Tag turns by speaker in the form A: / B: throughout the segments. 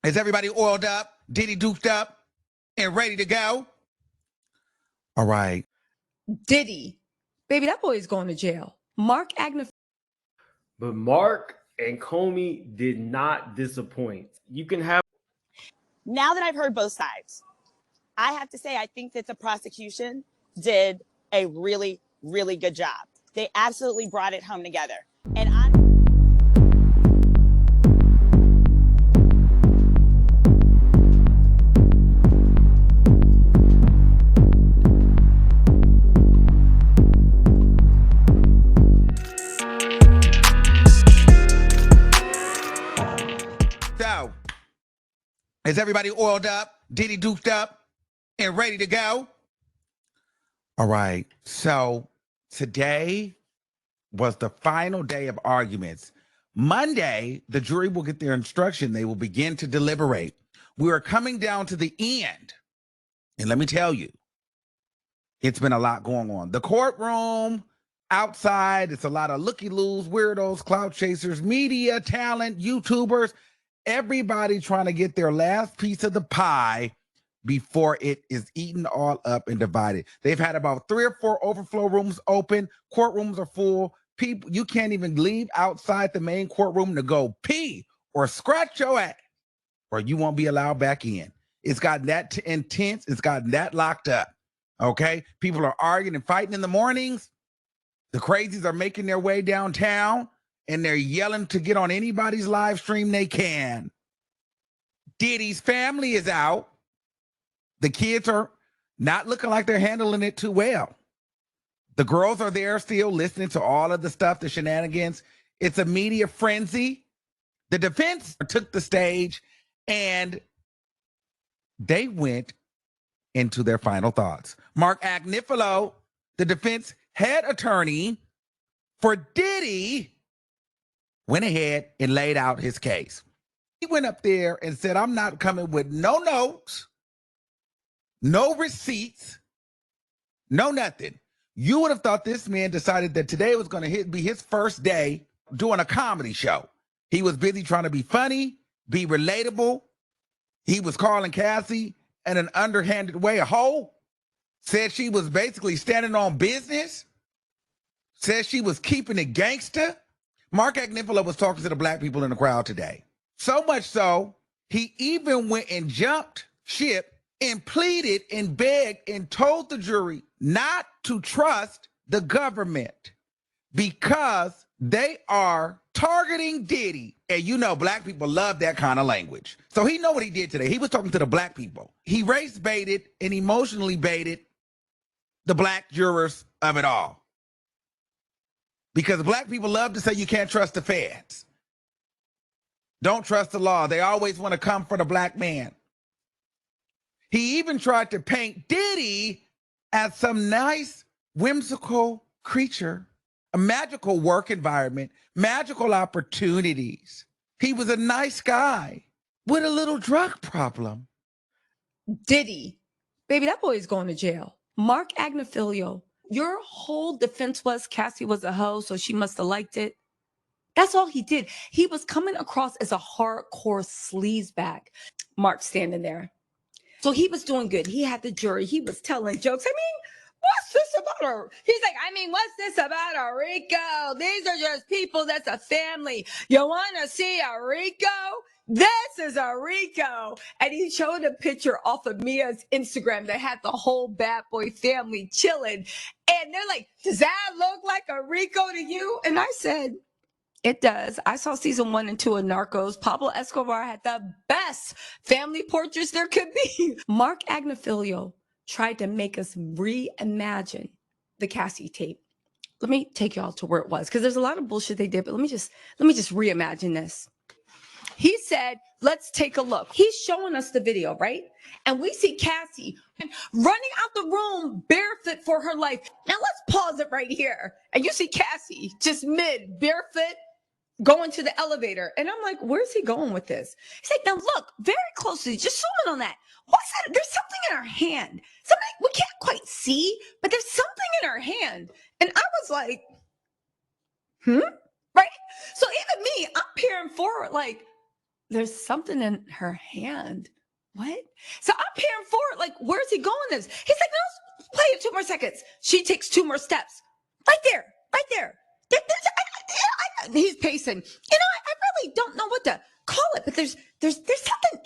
A: Is everybody oiled up, Diddy duped up, and ready to go? All right.
B: Diddy. Baby, that boy is going to jail. Mark Agnew.
C: But Mark and Comey did not disappoint. You can have.
D: Now that I've heard both sides, I have to say I think that the prosecution did a really, really good job. They absolutely brought it home together. And
A: So, is everybody oiled up, Diddy duped up, and ready to go? All right. So, today was the final day of arguments. Monday, the jury will get their instruction. They will begin to deliberate. We are coming down to the end. And let me tell you, it's been a lot going on. The courtroom, outside, it's a lot of looky-loos, weirdos, clout chasers, media, talent, YouTubers, everybody trying to get their last piece of the pie before it is eaten all up and divided. They've had about 3 or 4 overflow rooms open. Courtrooms are full. People, you can't even leave outside the main courtroom to go pee or scratch your ass, or you won't be allowed back in. It's gotten that intense. It's gotten that locked up. Okay? People are arguing and fighting in the mornings. The crazies are making their way downtown, and they're yelling to get on anybody's live stream they can. Diddy's family is out. The kids are not looking like they're handling it too well. The girls are there still listening to all of the stuff, the shenanigans. It's a media frenzy. The defense took the stage, and they went into their final thoughts. Mark Agnew, the defense head attorney for Diddy, went ahead and laid out his case. He went up there and said, I'm not coming with no notes, no receipts, no nothing. You would have thought this man decided that today was going to be his first day doing a comedy show. He was busy trying to be funny, be relatable. He was calling Cassie in an underhanded way a hoe. Said she was basically standing on business. Said she was keeping it gangster. Mark Agnew was talking to the black people in the crowd today. So much so, he even went and jumped ship and pleaded and begged and told the jury not to trust the government because they are targeting Diddy. And you know, black people love that kind of language. So he know what he did today. He was talking to the black people. He race baited and emotionally baited the black jurors of it all. Because black people love to say you can't trust the feds. Don't trust the law. They always want to come for the black man. He even tried to paint Diddy as some nice, whimsical creature, a magical work environment, magical opportunities. He was a nice guy with a little drug problem.
B: Diddy. Baby, that boy is going to jail. Mark Agnew, your whole defense was Cassie was a hoe, so she must have liked it. That's all he did. He was coming across as a hardcore sleazebag. Mark standing there. So he was doing good. He had the jury. He was telling jokes. I mean, what's this about her? He's like, what's this about a Rico? These are just people. That's a family. You want to see a Rico? This is a Rico. And he showed a picture off of Mia's Instagram that had the whole bad boy family chilling. And they're like, does that look like a Rico to you? And I said, it does. I saw season 1 and 2 of Narcos. Pablo Escobar had the best family portraits there could be. Mark Agnew tried to make us reimagine the Cassie tape. Let me take y'all to where it was, because there's a lot of bullshit they did, but let me just reimagine this. He said, let's take a look. He's showing us the video, right? And we see Cassie running out the room barefoot for her life. Now let's pause it right here. And you see Cassie just mid barefoot going to the elevator. And I'm like, where's he going with this? He's like, now look very closely, just zoom in on that. What's that? There's something in her hand. Something we can't quite see, but there's something in her hand. And I was like, right? So even me, I'm peering forward like, there's something in her hand. What? So I'm peering forward. Like, where's he going this? He's like, no, play it 2 more seconds. She takes 2 more steps. Right there. Right there. He's pacing. I really don't know what to call it, but there's something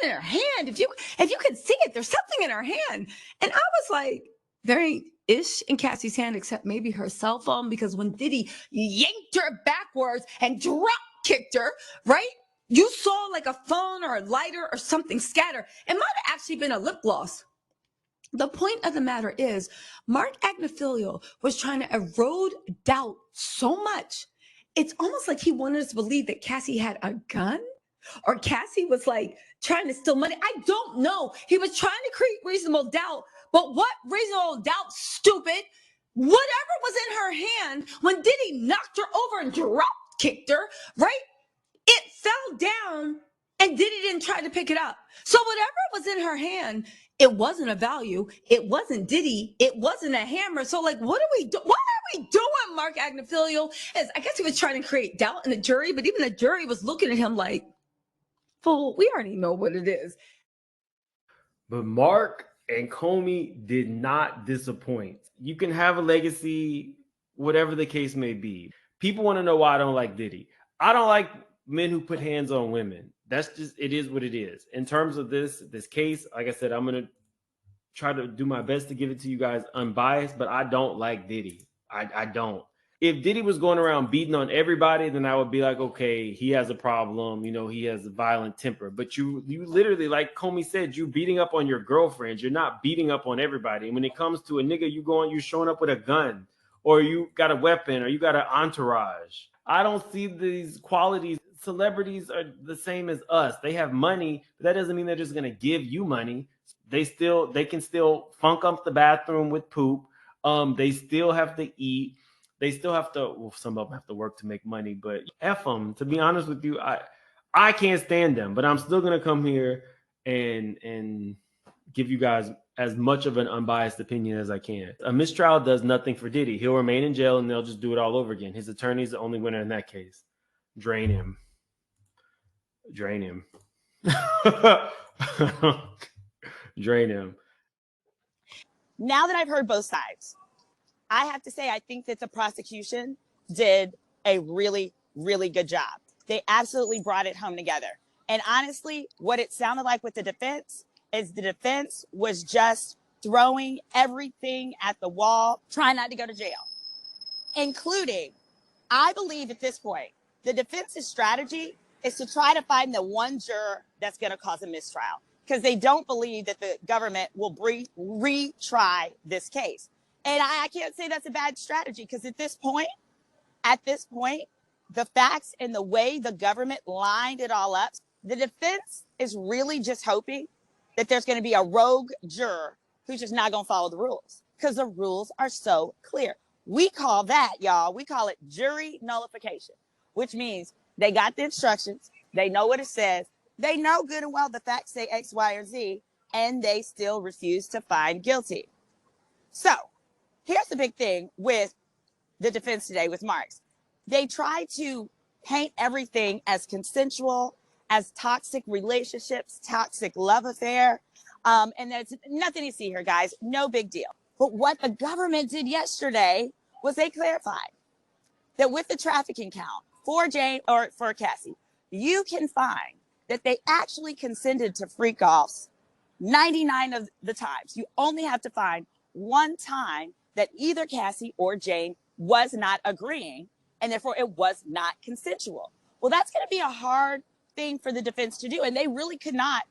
B: in her hand. If you can see it, there's something in her hand. And I was like, there ain't ish in Cassie's hand except maybe her cell phone, because when Diddy yanked her backwards and drop kicked her, right? You saw like a phone or a lighter or something scatter. It might have actually been a lip gloss. The point of the matter is, Mark Agnifilio was trying to erode doubt so much. It's almost like he wanted us to believe that Cassie had a gun, or Cassie was like trying to steal money. I don't know. He was trying to create reasonable doubt, but what reasonable doubt, stupid? Whatever was in her hand when Diddy knocked her over and drop kicked her, right? It fell down and Diddy didn't try to pick it up. So whatever was in her hand, it wasn't a value. It wasn't Diddy. It wasn't a hammer. So like, what are we doing? What are we doing, Mark Agnifilio? I guess he was trying to create doubt in the jury, but even the jury was looking at him like, fool, we already know what it is.
C: But Mark and Comey did not disappoint. You can have a legacy, whatever the case may be. People want to know why I don't like Diddy. I don't like men who put hands on women. That's just, it is what it is. In terms of this case, like I said, I'm going to try to do my best to give it to you guys unbiased, but I don't like Diddy. I don't. If Diddy was going around beating on everybody, then I would be like, okay, he has a problem. He has a violent temper. But you literally, like Comey said, you beating up on your girlfriends. You're not beating up on everybody. And when it comes to a nigga, you showing up with a gun, or you got a weapon, or you got an entourage. I don't see these qualities. Celebrities are the same as us. They have money, but that doesn't mean they're just going to give you money. They can still funk up the bathroom with poop. They still have to eat. They still have to, well, some of them have to work to make money, but F them. To be honest with you, I can't stand them, but I'm still going to come here and give you guys as much of an unbiased opinion as I can. A mistrial does nothing for Diddy. He'll remain in jail and they'll just do it all over again. His attorney's the only winner in that case. Drain him. Drain him. Drain him.
D: Now that I've heard both sides, I have to say, I think that the prosecution did a really, really good job. They absolutely brought it home together. And honestly, what it sounded like with the defense is the defense was just throwing everything at the wall, trying not to go to jail, including, I believe at this point, the defense's strategy is to try to find the one juror that's going to cause a mistrial, because they don't believe that the government will retry this case. And I can't say that's a bad strategy, because at this point, the facts and the way the government lined it all up, the defense is really just hoping that there's going to be a rogue juror who's just not going to follow the rules, because the rules are so clear. We call that, y'all, we call it jury nullification, which means they got the instructions, they know what it says, they know good and well the facts say X, Y, or Z, and they still refuse to find guilty. So here's the big thing with the defense today with Marks. They try to paint everything as consensual, as toxic relationships, toxic love affair. And there's nothing to see here, guys. No big deal. But what the government did yesterday was they clarified that with the trafficking count for Jane or for Cassie, you can find that they actually consented to freak offs 99 of the times. You only have to find one time that either Cassie or Jane was not agreeing, and therefore it was not consensual. Well, that's going to be a hard thing for the defense to do, and they really could not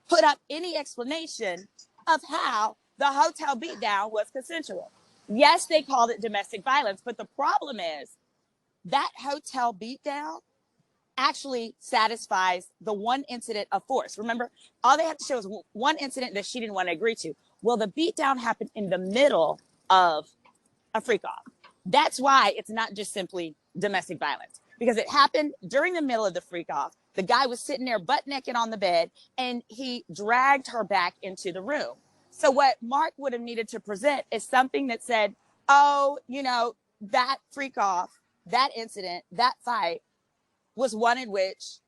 D: put up any explanation of how the hotel beatdown was consensual. Yes, they called it domestic violence, but the problem is that hotel beatdown actually satisfies the one incident of force. Remember, all they had to show was one incident that she didn't want to agree to. Well, the beatdown happened in the middle of a freak off. That's why it's not just simply domestic violence, because it happened during the middle of the freak off. The guy was sitting there butt naked on the bed, and he dragged her back into the room. So what Mark would have needed to present is something that said, oh, that freak off, that incident, that fight was one in which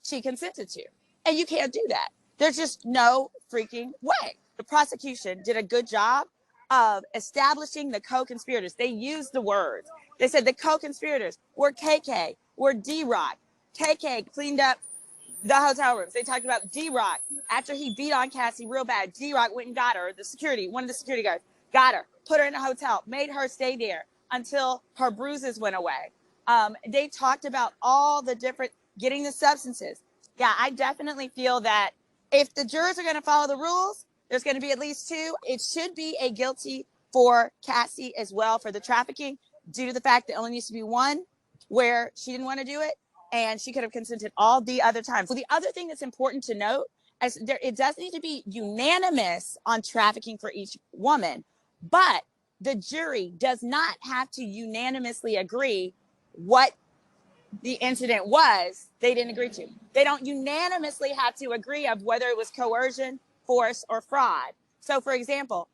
D: she consented to. And you can't do that. There's just no freaking way. The prosecution did a good job of establishing the co-conspirators. They used the words. They said the co-conspirators were KK, were D-Rock. KK cleaned up the hotel rooms. They talked about D-Rock. After he beat on Cassie real bad, D-Rock went and got her. One of the security guards got her, put her in a hotel, made her stay there until her bruises went away. They talked about all the different, getting the substances. Yeah, I definitely feel that if the jurors are going to follow the rules, there's going to be at least 2. It should be a guilty for Cassie as well for the trafficking, due to the fact that only needs to be 1 where she didn't want to do it, and she could have consented all the other times. Well, the other thing that's important to note is it does need to be unanimous on trafficking for each woman, but the jury does not have to unanimously agree what the incident was. They didn't agree to. They don't unanimously have to agree of whether it was coercion, force, or fraud. So, for example,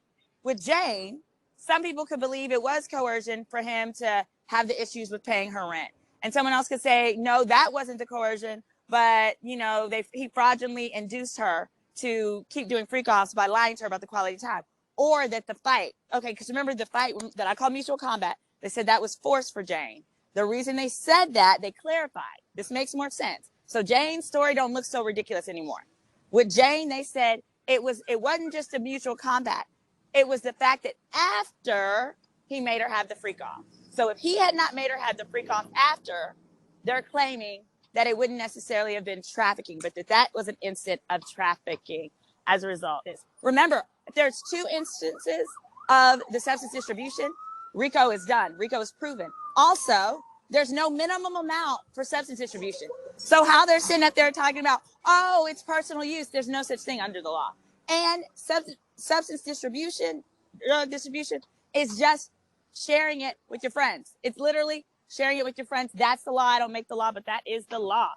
D: with Jane, some people could believe it was coercion for him to have the issues with paying her rent. And someone else could say, no, that wasn't the coercion, but, you know, he fraudulently induced her to keep doing freak-offs by lying to her about the quality time. Or that the fight, okay, because remember the fight that I call mutual combat, they said that was force for Jane. The reason they said that, they clarified. This makes more sense. So Jane's story don't look so ridiculous anymore. With Jane, they said it wasn't just a mutual combat. It was the fact that after he made her have the freak off. So if he had not made her have the freak off after, they're claiming that it wouldn't necessarily have been trafficking, but that was an instant of trafficking as a result. Remember, if there's 2 instances of the substance distribution, RICO is done. RICO is proven. Also, there's no minimum amount for substance distribution. So how they're sitting up there talking about, oh, it's personal use. There's no such thing under the law. And substance distribution, drug distribution is just sharing it with your friends. It's literally sharing it with your friends. That's the law. I don't make the law, but that is the law.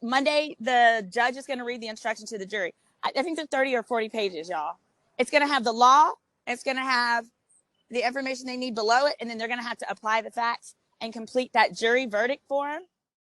D: Monday, the judge is going to read the instructions to the jury. I think they're 30 or 40 pages, y'all. It's going to have the law. And it's going to have the information they need below it. And then they're going to have to apply the facts and complete that jury verdict form.